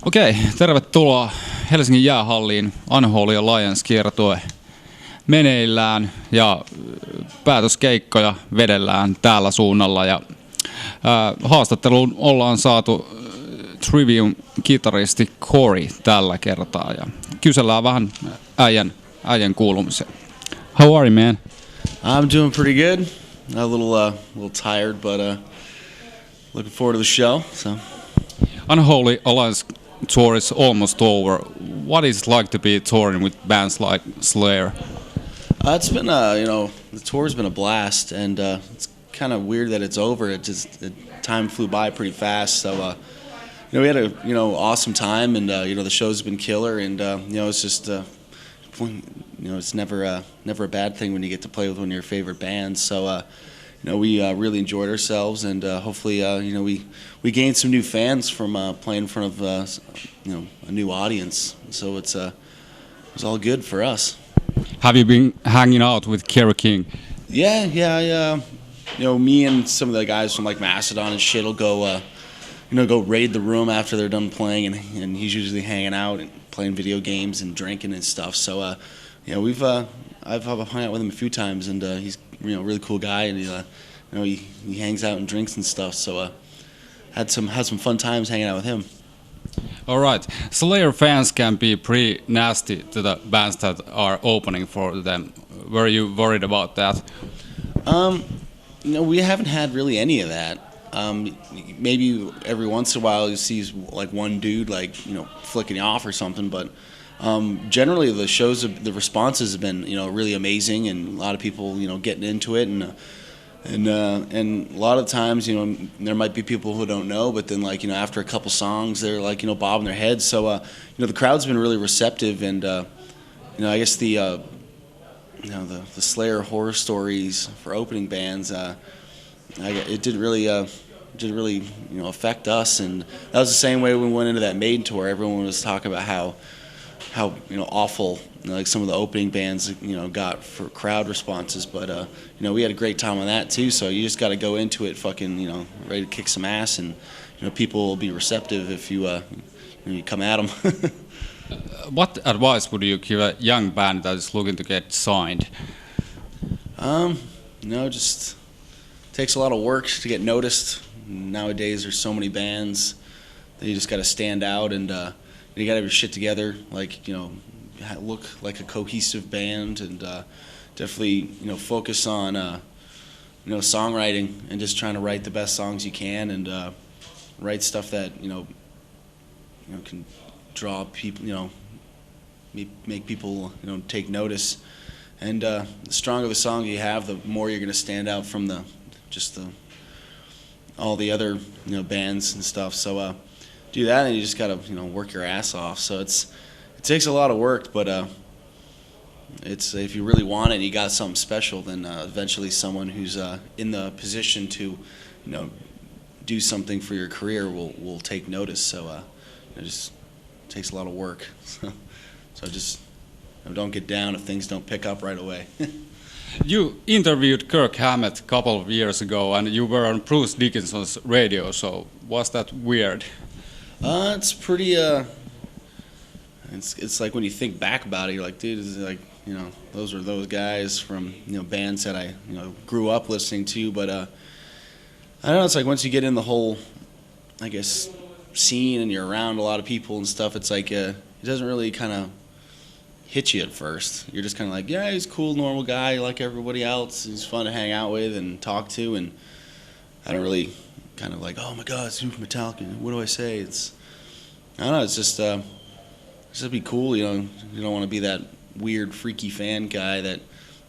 Okei, tervetuloa Helsingin jäähalliin. Unholy Alliance -kiertue meneillään ja päätöskeikkoja vedellään täällä suunnalla. Ja, haastatteluun ollaan saatu Trivium kitaristi Corey tällä kertaa ja kysellään vähän äijän kuulumisia. How are you, man? I'm doing pretty good. A little tired, but looking forward to the show. So, Unholy Alliance tour is almost over. What is it like to be touring with bands like Slayer? It's been the tour's been a blast, and it's kind of weird that it's over. Time flew by pretty fast. So, we had a awesome time, and the show's been killer, and it's just it's never a bad thing when you get to play with one of your favorite bands. So, we really enjoyed ourselves, and hopefully, we gained some new fans from playing in front of a new audience. So it was all good for us. Have you been hanging out with Kerry King? Yeah. Me and some of the guys from like Mastodon and shit will go raid the room after they're done playing, and he's usually hanging out and playing video games and drinking and stuff. So I've hung out with him a few times, and he's really cool guy, and he hangs out and drinks and stuff. So had some fun times hanging out with him. All right, Slayer fans can be pretty nasty to the bands that are opening for them. Were you worried about that? We haven't had really any of that. Maybe every once in a while you see like one dude flicking you off or something, but generally the responses have been really amazing, and a lot of people getting into it, and a lot of times there might be people who don't know, but then after a couple songs they're bobbing their heads. So the crowd's been really receptive, and I guess the Slayer horror stories for opening bands, it didn't really affect us, and that was the same way when we went into that Maiden tour. Everyone was talking about how awful some of the opening bands got for crowd responses, but we had a great time on that too. So you just got to go into it fucking ready to kick some ass, and people will be receptive if you come at them. What advice would you give a young band that is looking to get signed? Just takes a lot of work to get noticed. Nowadays there's so many bands that you just got to stand out, and you got to have your shit together, look like a cohesive band, and definitely focus on songwriting and just trying to write the best songs you can, and write stuff that can draw people, make people take notice, and the stronger the song you have, the more you're going to stand out from all the other bands and stuff. So do that, and you just gotta work your ass off. So it takes a lot of work, but it's, if you really want it and you got something special, then eventually someone who's in the position to do something for your career will take notice. So it just takes a lot of work. So just don't get down if things don't pick up right away. You interviewed Kirk Hammett a couple of years ago, and you were on Bruce Dickinson's radio. So was that weird? It's pretty. It's like when you think back about it, you're like, dude, is those were those guys from bands that I grew up listening to. But I don't know. It's like once you get in the whole, I guess, scene, and you're around a lot of people and stuff, it's like it doesn't really kind of hit you at first. You're just kind of like, yeah, he's a cool, normal guy like everybody else. He's fun to hang out with and talk to, and I don't really kind of like, oh my God, it's Metallica. What do I say? I don't know. It's just be cool. You don't want to be that weird, freaky fan guy that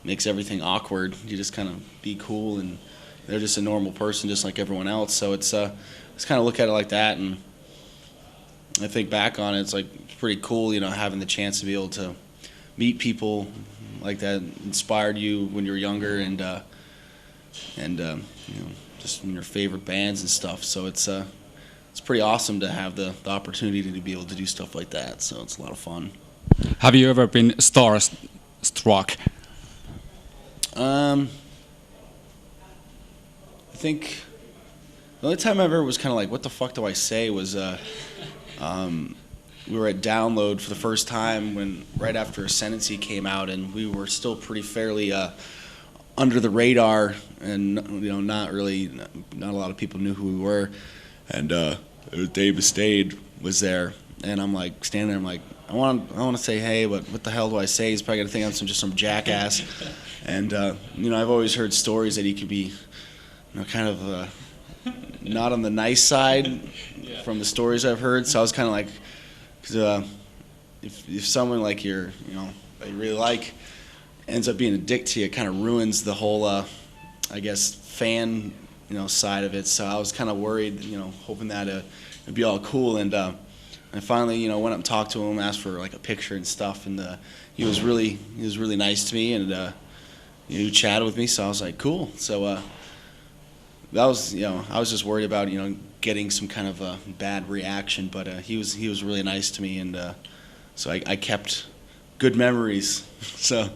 makes everything awkward. You just kind of be cool, and they're just a normal person, just like everyone else. So it's kind of look at it like that, and I think back on it, it's pretty cool, having the chance to be able to meet people like that inspired you when you were younger, and just in your favorite bands and stuff. So it's pretty awesome to have the opportunity to be able to do stuff like that. So it's a lot of fun. Have you ever been starstruck? I think the only time I ever was kind of like, what the fuck do I say, was we were at Download for the first time when right after Ascendancy came out, and we were still pretty fairly under the radar, and not a lot of people knew who we were. And Dave Mustaine was there, and I'm like standing there. I'm like, I want to say hey, but what the hell do I say? He's probably gonna think I'm just some jackass. And I've always heard stories that he could be, kind of not on the nice side from the stories I've heard. So I was kind of like, because if someone like that you really like ends up being a dick to you, it kind of ruins the whole, I guess, fan, side of it. So I was kind of worried, hoping that it'd be all cool. And I finally, went up and talked to him, asked for like a picture and stuff, and he was really nice to me, and he chatted with me. So I was like, cool. So that was, I was just worried about, getting some kind of a bad reaction, but he was really nice to me, and so I kept good memories. So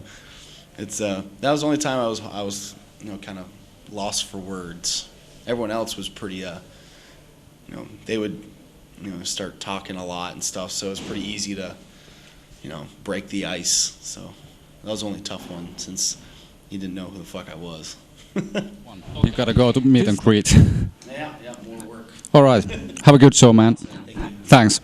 it's that was the only time I was kind of lost for words. Everyone else was pretty they would start talking a lot and stuff, so it was pretty easy to break the ice. So that was the only tough one, since he didn't know who the fuck I was. You gotta go to meet and greet. Yeah, more work. All right, have a good show, man. Thanks.